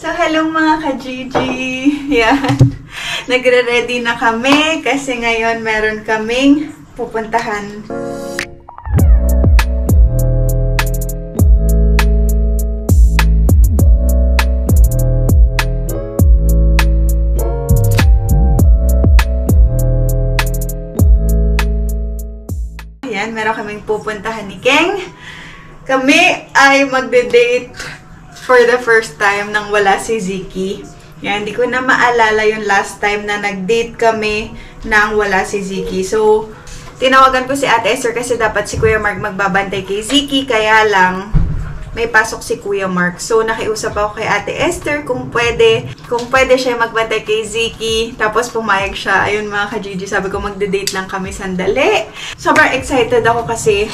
So, hello mga ka-Gigi! Yan. Nagre-ready na kami kasi ngayon meron kaming pupuntahan. Yan, meron kaming pupuntahan ni Keng. Kami ay magde-date for the first time nang wala si Ziki. Yan, hindi ko na maalala yung last time na nag-date kami nang wala si Ziki. So, tinawagan ko si Ate Esther kasi dapat si Kuya Mark magbabantay kay Ziki. Kaya lang, may pasok si Kuya Mark. So, nakiusap ako kay Ate Esther kung pwede siya magbantay kay Ziki. Tapos, pumayag siya. Ayun mga ka-Gigi, sabi ko magde-date lang kami sandali. Sobrang excited ako kasi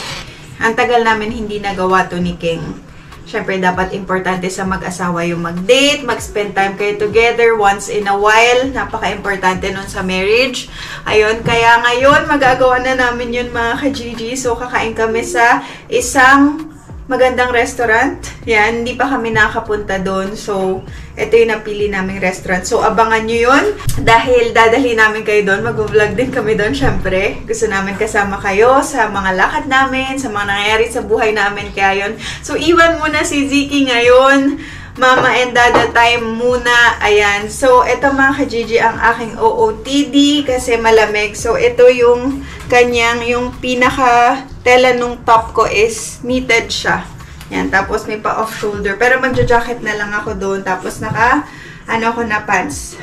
ang tagal namin hindi nagawa to ni King. Siyempre, dapat importante sa mag-asawa yung mag-date, mag-spend time kayo together once in a while. Napaka-importante nun sa marriage. Ayun, kaya ngayon, magagawa na namin yun mga ka-Gigi. So, kakain kami sa isang magandang restaurant. Yan, hindi pa kami nakapunta doon. So, ito yung napili naming restaurant. So, abangan nyo yun. Dahil dadali namin kayo doon. Mag-vlog din kami doon, syempre. Gusto namin kasama kayo sa mga lakad namin, sa mga nangyayari sa buhay namin. Kaya yun. So, iwan muna si Ziki ngayon. Mama and Dada time muna. Ayan. So, ito mga ka-Gigi ang aking OOTD kasi malamig. So, ito yung kanyang, yung pinaka-tela nung top ko is knitted siya. Yan. Tapos, may pa-off shoulder. Pero magja-jacket na lang ako doon. Tapos, ako na pants.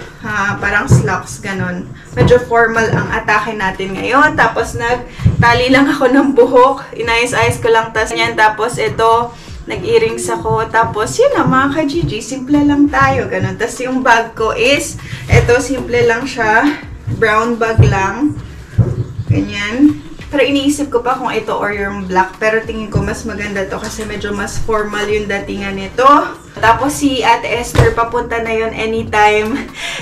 Parang slacks, ganun. Medyo formal ang atake natin ngayon. Tapos, nagtali lang ako ng buhok. Inayos-ayos ko lang. Tapos, ito, nag-earrings ako. Tapos, yun na, mga ka-Gigi, simple lang tayo. Ganun. Tapos, yung bag ko is, ito, simple lang siya. Brown bag lang. Ganyan. Pero iniisip ko pa kung ito or yung black. Pero tingin ko mas maganda to kasi medyo mas formal yung datingan nito. Tapos si Ate Esther, papunta na yun anytime.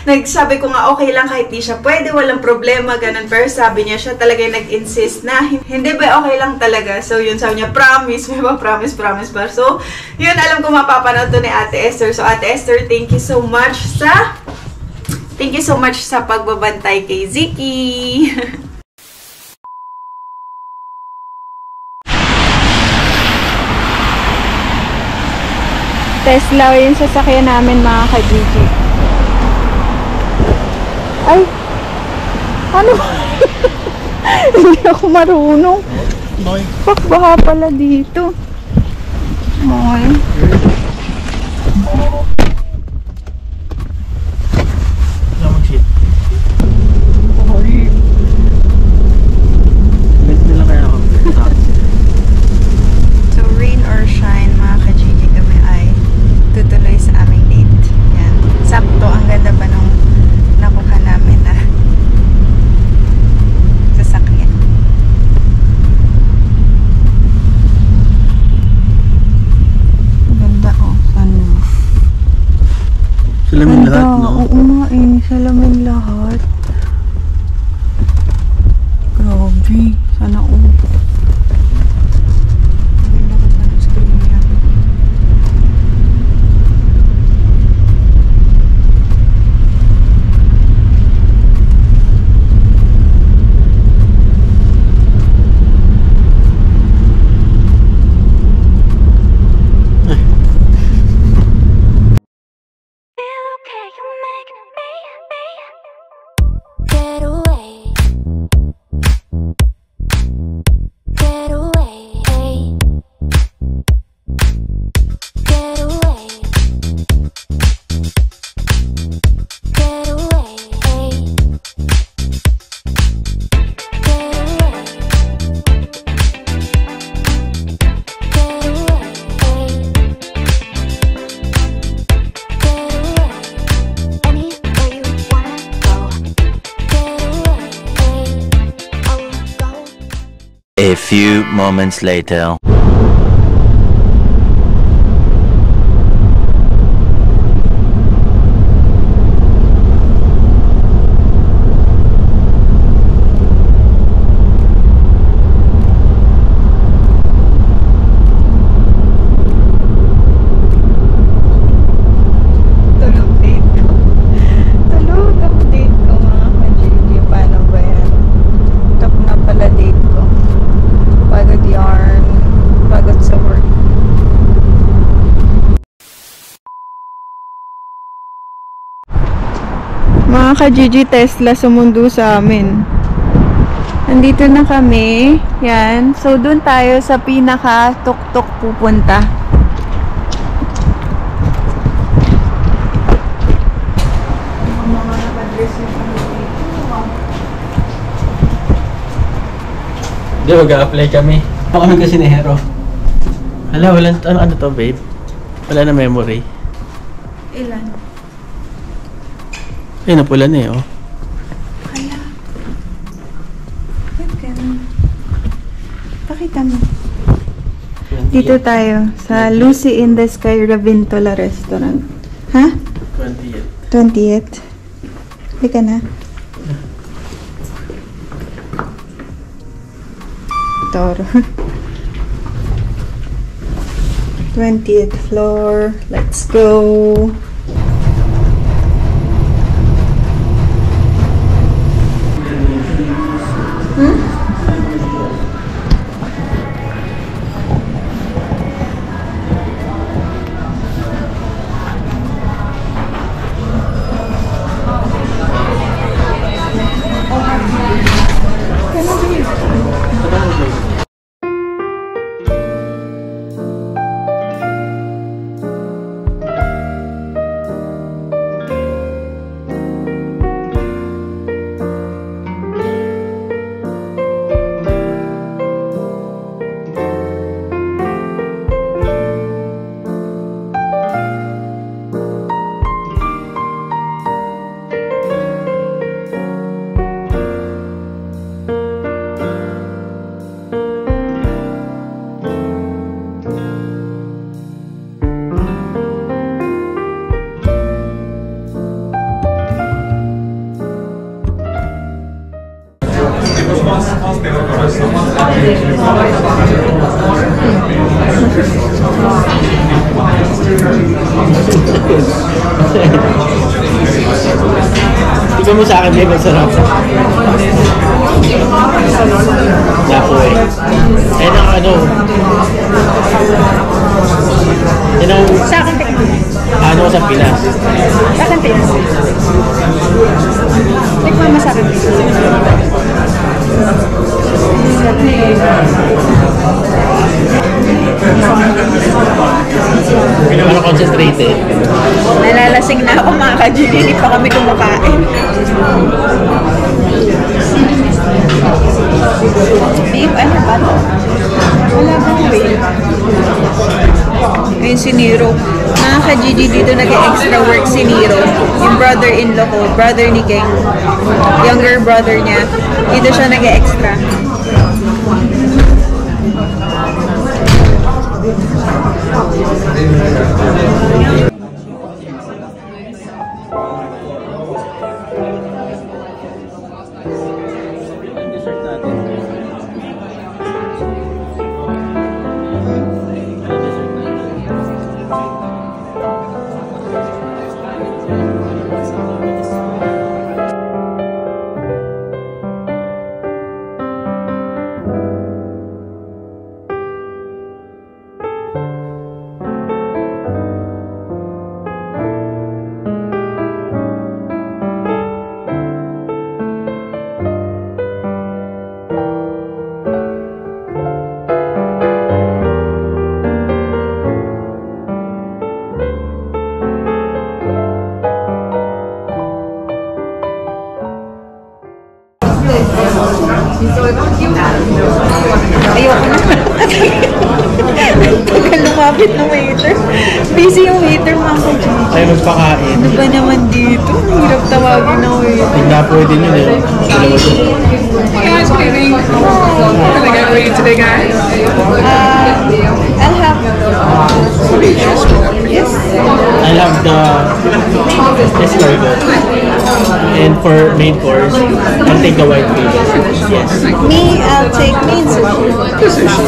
Nagsabi ko nga okay lang kahit di siya pwede, walang problema, ganun. Pero sabi niya, siya talaga nag-insist na, hindi ba okay lang talaga. So yun, sabi niya, promise, may ba promise ba? So yun, alam ko mapapanood to ni Ate Esther. So Ate Esther, thank you so much sa pagbabantay kay Ziki. Tesla yung sasakyan namin mga ka-Gigi. Ay! Ano? Hindi ako marunong. Baka pala dito. Moy. So, rain or shine mga ka-Gigi, kami ay tutuloy sa aming date. Yan. Sakto, ang ganda pa nung nakuha namin na sasakyan. Ang ganda, oh. Sunroof. Salamin lahat, no? Oo nga eh. Salamin lahat. Grabe. Sana all. A few moments later. Mga ka-Gigi Tesla sumundo sa amin. Nandito na kami. Yan. So, dun tayo sa pinaka-tuk-tuk pupunta. Hindi, mag-a-apply kami. Ako kami kasi ni Hero. Hala, walang, ano to, babe? Wala na memory. Ilan? Ay, napula na eh, oh. Hala. Ba't ganun? Pakita mo. Dito tayo sa Lucy in the Sky Ravintola Restaurant. Ha? 20th. 20th. Halika na. Toro. 20th floor. Let's go. Tignan mo sa akin, babe, ang sarap. Napo eh. Ayun ang ano. Yun ang... Sa akin, Ano sa Pinas. sa akin, tikman mo sa akin. Ano concentrated? Nalalasing na ako mga ka-Gigi, hindi pa kami kumakain. Beef, ano ba to? Wala bang way? Ayun si Nero. Mga ka-Gigi, dito nag-extra work si Nero. Yung brother-in-law ko, brother ni Keng. Younger brother niya. Dito siya nag-extra. Ayoko na. Tagal lumapit ng waiter. Busy yung waiter, mga ka-Gigi. Tayo magpakain. Ano ba naman dito? Ang hirap tawagin ng waiter. Hindi pwede nyo eh. Dalawa dito. Hey guys, good evening. What can I get for you today, guys? I'll have... yes. I love the escargot. And for main course, I'll take the white beef. Yes. Me, I'll take me and sushi.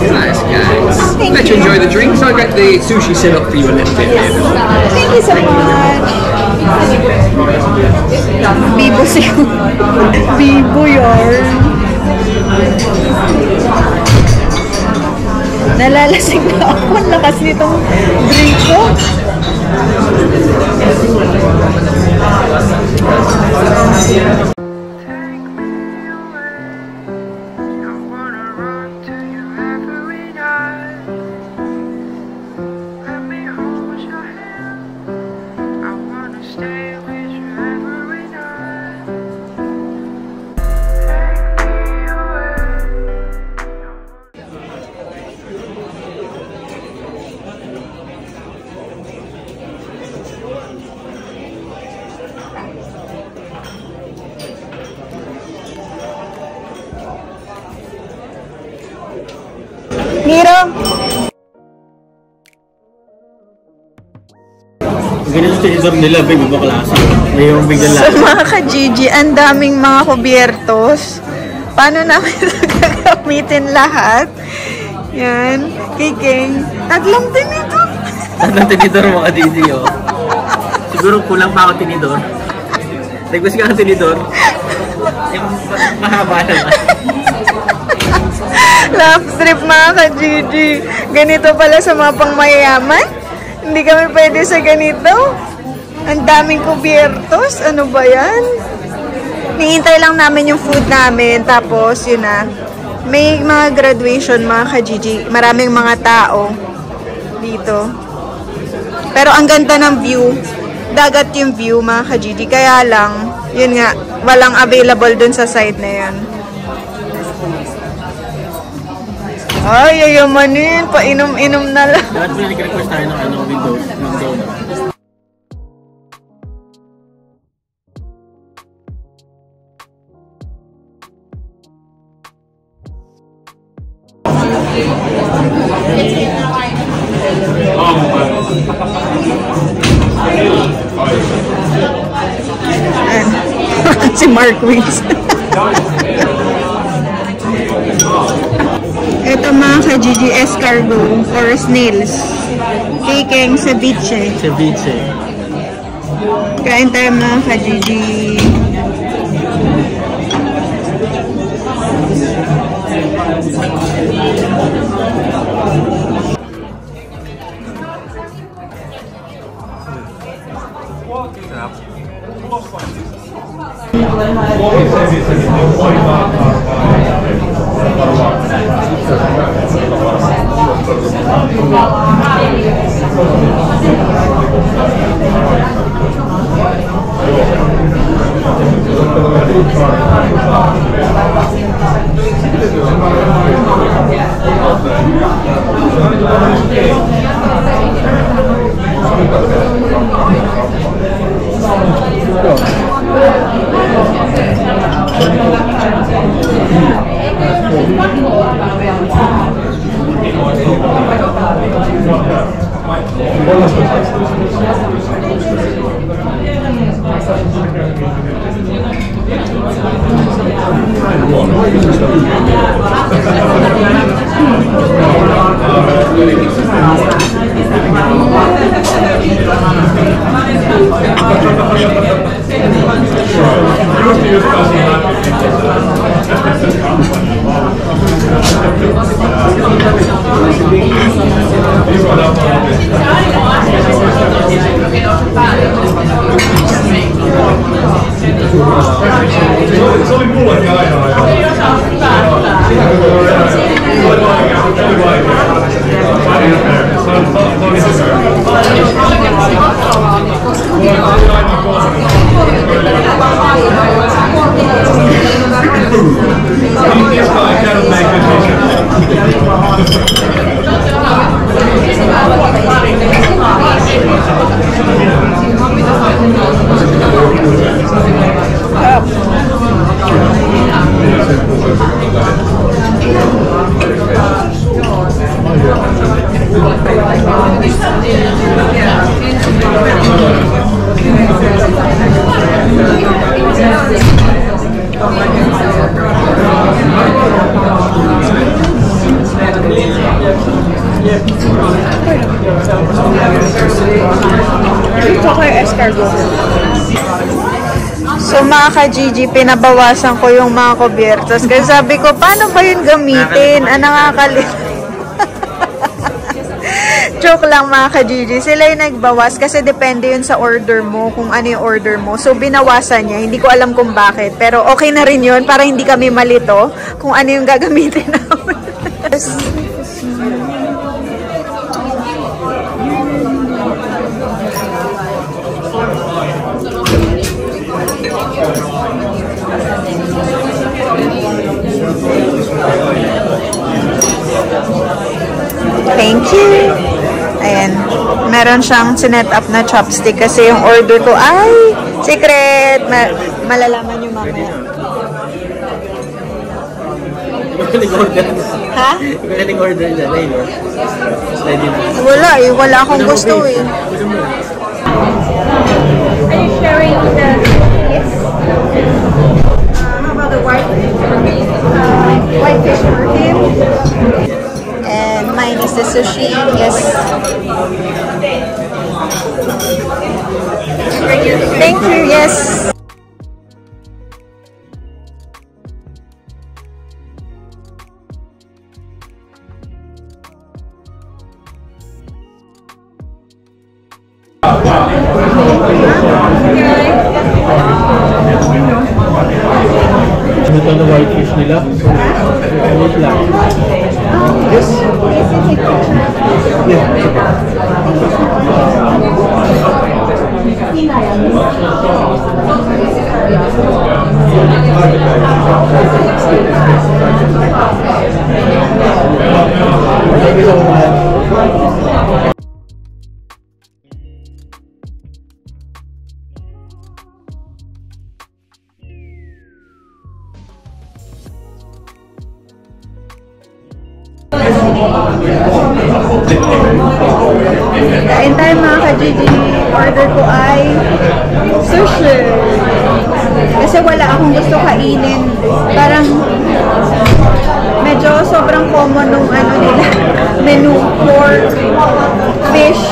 Nice, guys. Thank Let you enjoy the drinks. I'll get the sushi set up for you a little bit later. Thank you so much. Bibo siya. Bibo yarn. Nalalasing na ako. Ang lakas nitong drink ko. Ganito tinidor nila, babe, iba klase. May yung bigyan So lang. mga ka-Gigi, ang daming mga kubiertos. Paano namin ito gagamitin lahat? Yan. Kay King. Tatlong din ito. Tatlong tinidor mga Gigi, oh. Siguro kulang pa ako tinidor. Request ka ng tinidor. Yung mahaba naman. Laugh trip mga ka-Gigi. Ganito pala sa mga pangmayayaman. Hindi kami pwede sa ganito. Ang daming kubiertos. Ano ba yan? Hihintay lang namin yung food namin. Tapos, yun na. May mga graduation mga ka-Gigi. Maraming mga tao dito. Pero ang ganda ng view. Dagat yung view mga ka-Gigi. Kaya lang, yun nga, walang available dun sa side na yan. Ay, ayamanin. Painom-inom na lang. Dapat mo nag-request tayo ng window. Si Mark Wings. Ito mga ka-Gigi, escargot or snails. Kikeng ceviche. Ceviche. Kain tayo mga ka-Gigi. So mga ka-Gigi, pinabawasan ko yung mga kubiertos. Kasi sabi ko, paano ba yun gamitin? Nakakalito. Joke lang mga ka-Gigi. Sila yung nagbawas kasi depende yun sa order mo, kung ano yung order mo. So binawasan niya. Hindi ko alam kung bakit. Pero okay na rin yun para hindi kami malito kung ano yung gagamitin namin. Thank you. Ayan. Meron siyang sinet up na chopstick kasi yung order ko ay secret. Malalaman nyo mamaya. Ha? Ikaw order dyan, eh, no? Wala eh. Wala akong gusto eh. whitefish for him. And mine is the sushi. Yes. Thank you. Yes. Ito na whitefish nila. Wait lang. Yes. Thank you so much. Kain tayo mga ka-Gigi. Order ko ay sushi. Kasi wala akong gusto kainin. Parang medyo sobrang common nung ano nila. Menu, pork, fish,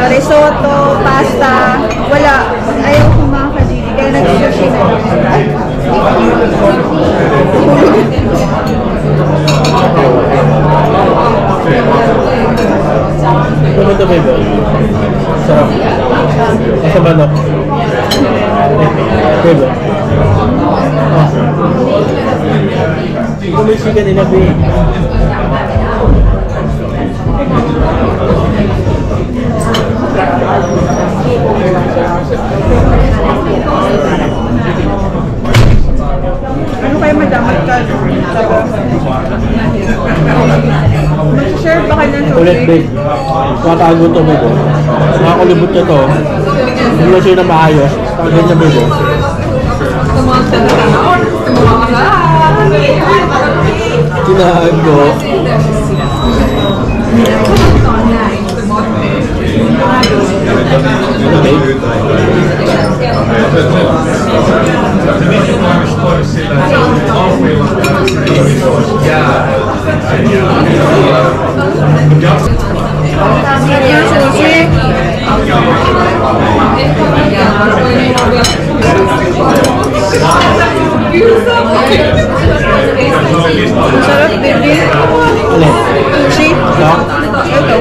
risotto, pasta. Wala. Ayaw ko mga ka-Gigi. Kaya nag-sushi na. Ay! Pumunta ba ito? Sarap. Asa ba na? Pwede. Kumisi ka nila, babe. Ano kayo madamat ka? Mag-share pa kayo ng Ulit, sushi? babe. Matago ito, babe. Nakakulibot na ito. Hindi na siya na maayos. Tagad niya, babe. Tinago. Yung sushi. Sarap, baby. Alin? Sushi. Lang? Ito.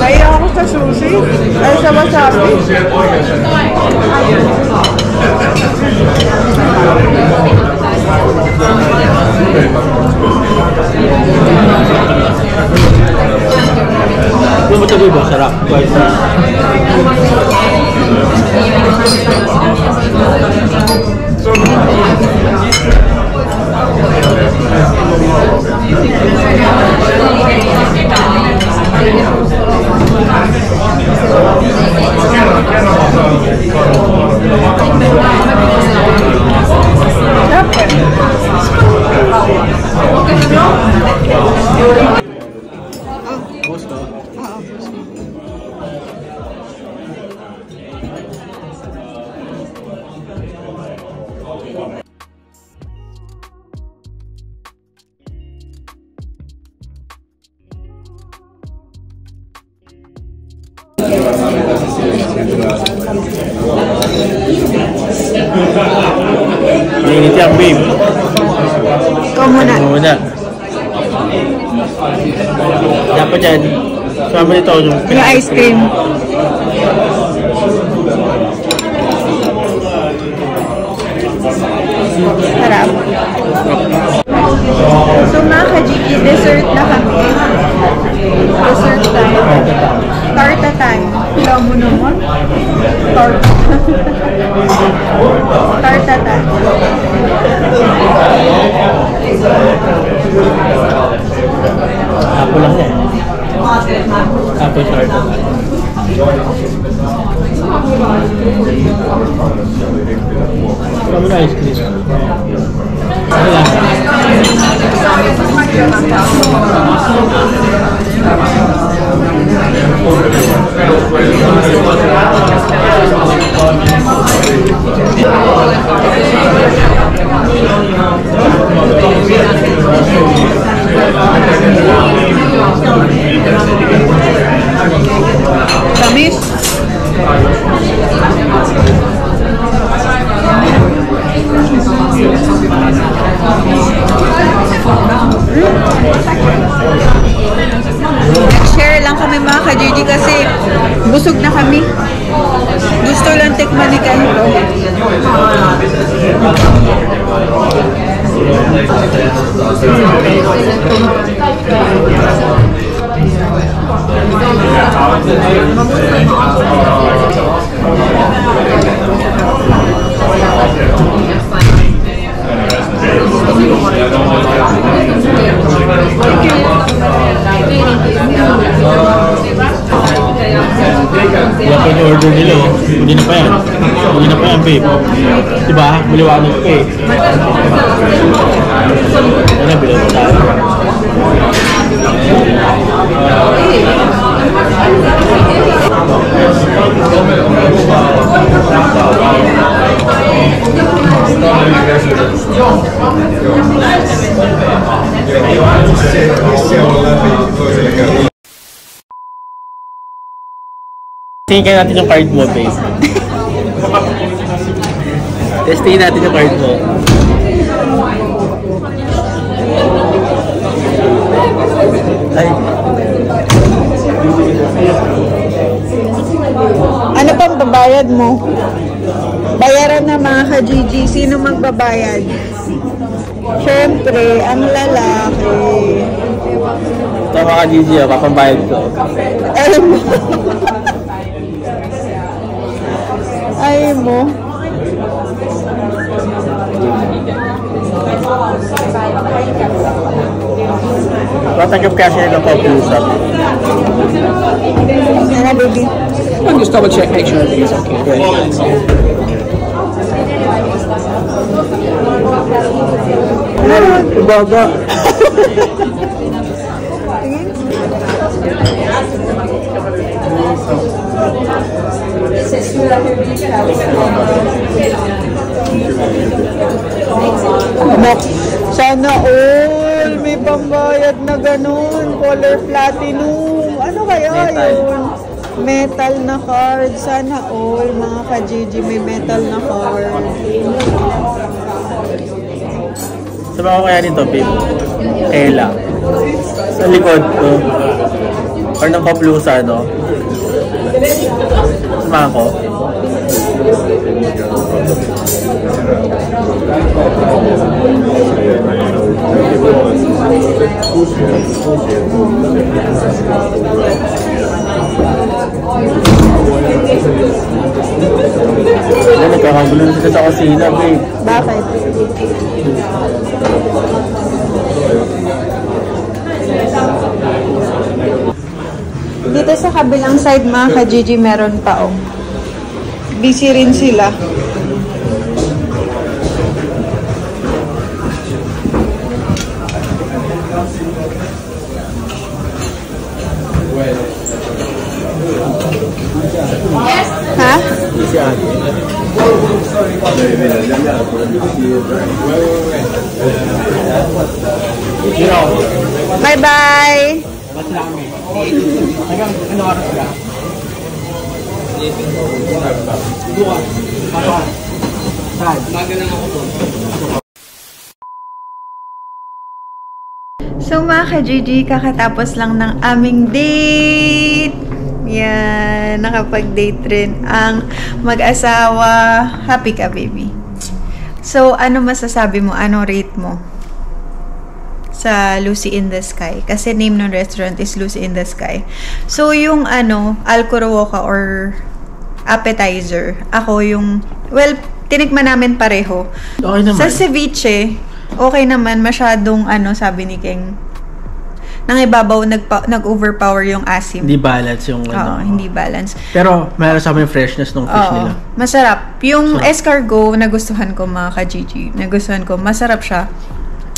Kaya ako sa sushi. Ay, sa wasabi. Ano ba ito, babe? Sarap. White fish. Boss ka? Mainit yan, babe. Ikaw muna. Muna. Dapat dyan. Sama nito yung Yung ice cream. Sarap. So mga ka-Gigi, dessert na kami. Dessert time. Tarta time. Ikaw mo naman. Tarta. Tarta time. Tapo lang yan. Apple tart. Kami na ice cream. Ano lang? Tamis. Share lang kami mga ka-GG kasi busog na kami. Gusto lang tikman ni Kanto. Wala pa yung order nila oh. Hindi na pa yan. Hindi na pa yan, babe. Diba? Maliwanag pa eh. Ano, bilang mo tayo. Tingnan natin yung card mo, babe. Testingin natin yung card mo. Ay. Ano pang babayad mo? Bayaran na mga ka-GG. Sino magbabayad? Siyempre, ang lalaki. Ito mga GG, papambayad ko. Ay mo. Ay mo. Tatagap kasi ng pag-usap. Ano, baby? I'll just double check, make sure everything's okay. Baga. Sana all may pambayad na ganun. Color platinum. Ano kaya Metal. yun? Metal na card. Sana all mga ka-GG may metal na card. Sama ko kaya nito, babe. Kela. Sa likod ko. Or ng kaplusa, no? Sama ko. Nagkakagulo na sila sa kusina, babe. Bakit? Dito sa kabilang side mga ka-GG meron pa oh. Busy rin sila. Ha? Bye-bye! So mga ka-GG, kakatapos lang ng aming date. Yan, nakapag-date rin ang mag-asawa. Happy ka, baby? So, ano masasabi mo? Anong rate mo sa Lucy in the Sky? Kasi name ng restaurant is Lucy in the Sky. So, yung Alcoroca or appetizer, ako yung, well, tinikman namin pareho. Okay naman. Sa ceviche, okay naman, masyadong sabi ni Keng, Nang ibabaw, nag-overpower yung asim. Hindi balance yung Oo, hindi balance. Pero meron sa amin freshness ng fish nila. Masarap. Yung escargot, nagustuhan ko mga ka-Gigi. Nagustuhan ko. Masarap siya.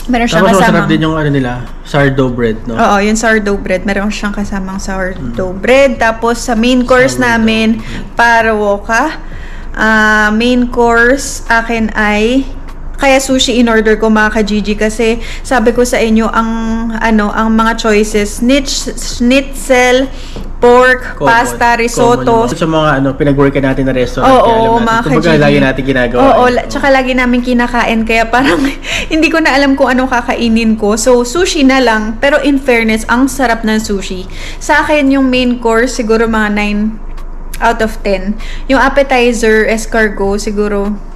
Meron siyang Tapos kasamang... masarap din yung nila, sourdough bread, no? Oo, yung sourdough bread. Meron siyang kasamang sourdough bread. Tapos sa main course namin, parawoka. Main course, akin ay... Kaya sushi in order ko mga ka-Gigi kasi sabi ko sa inyo ang mga choices, schnitzel, pork, pasta, risotto. Sa mga pinag-workan natin na restaurant. Oo, mga ka-Gigi. Lagi natin ginagawa. Oo, tsaka lagi namin kinakain kaya parang hindi ko na alam kung anong kakainin ko. So, sushi na lang. Pero in fairness, ang sarap ng sushi. Sa akin, yung main course, siguro mga 9 out of 10. Yung appetizer, escargot, siguro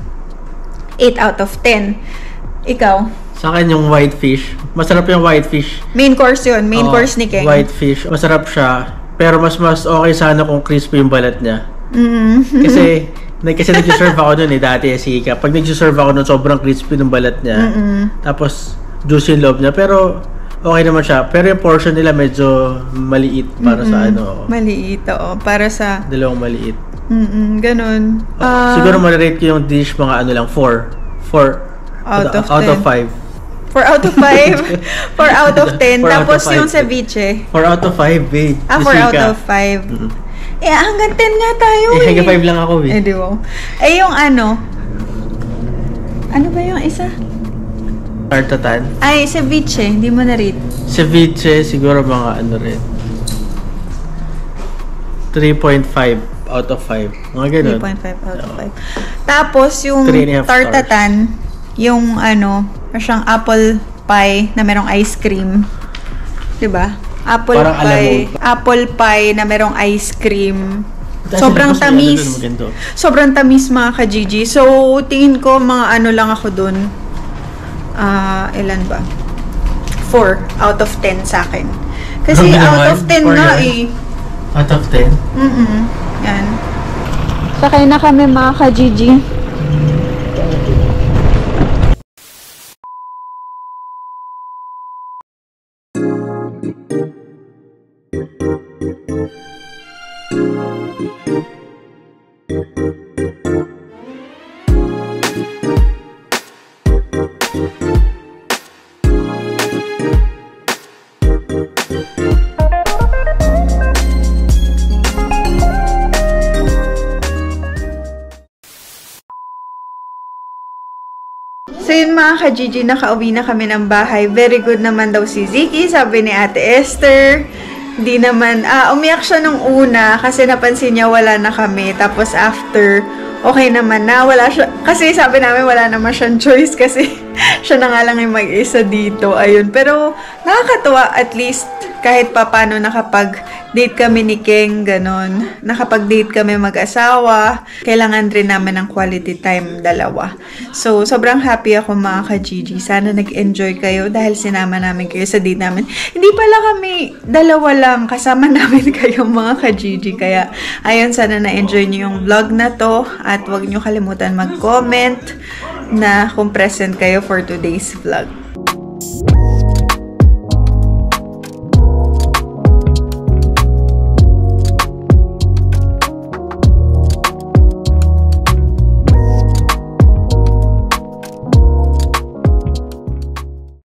8 out of 10. Ikaw? Sa akin yung white fish. Masarap yung white fish. Main course yun. Main course ni King. White fish. Masarap siya. Pero mas okay sana kung crispy yung balat niya. Kasi nag-serve ako nun dati si Ika. Pag nag-serve ako nun, sobrang crispy ng balat niya. Tapos juicy yung loob niya. Pero okay naman siya. Pero yung portion nila medyo maliit para sa Maliit, oo. Para sa... Dalawang maliit. Ganun. Siguro ma-rate ko yung dish mga 4. 4 out of 5. 4 out of 5. 4 out of 10. Tapos yung ceviche. 4 out of 5, babe. 4 out of 5. Hanggang 10 nga tayo hanggang 5 lang ako, babe. Di ba? Yung ano ba yung isa? Tartatan? Ay, ceviche. Hindi mo na-rate. Ceviche, siguro mga rin. 3.5 out of 5. Mga ganun. 3.5 out of 5. Tapos, yung tartatan, yung siyang apple pie na merong ice cream. Diba? Apple pie na merong ice cream. Sobrang tamis. Sobrang tamis mga ka-Gigi. So, tingin ko mga lang ako dun. Ilan ba? 4 out of 10 sa akin. Kasi out of 10 nga Out of 10? Yan. Sakay na kami mga ka-Gigi. So yun mga ka-Gigi, nakauwi na kami ng bahay. Very good naman daw si Ziki, sabi ni Ate Esther. Di naman, umiyak siya nung una kasi napansin niya wala na kami. Tapos after, okay naman na, wala siya. Kasi sabi namin wala naman siyang choice kasi siya na nga lang yung mag-isa dito. Ayun, pero nakakatuwa at least kahit papano nakapag-date kami ni King, ganon. Nakapag-date kami mag-asawa. Kailangan rin namin ng quality time dalawa. So, sobrang happy ako mga ka-Gigi. Sana nag-enjoy kayo dahil sinama namin kayo sa date namin. Hindi pala kami dalawa lang. Kasama namin kayo mga ka-Gigi. Kaya, ayun, sana na-enjoy niyo yung vlog na to. At huwag niyo kalimutan mag-comment na kung present kayo for today's vlog.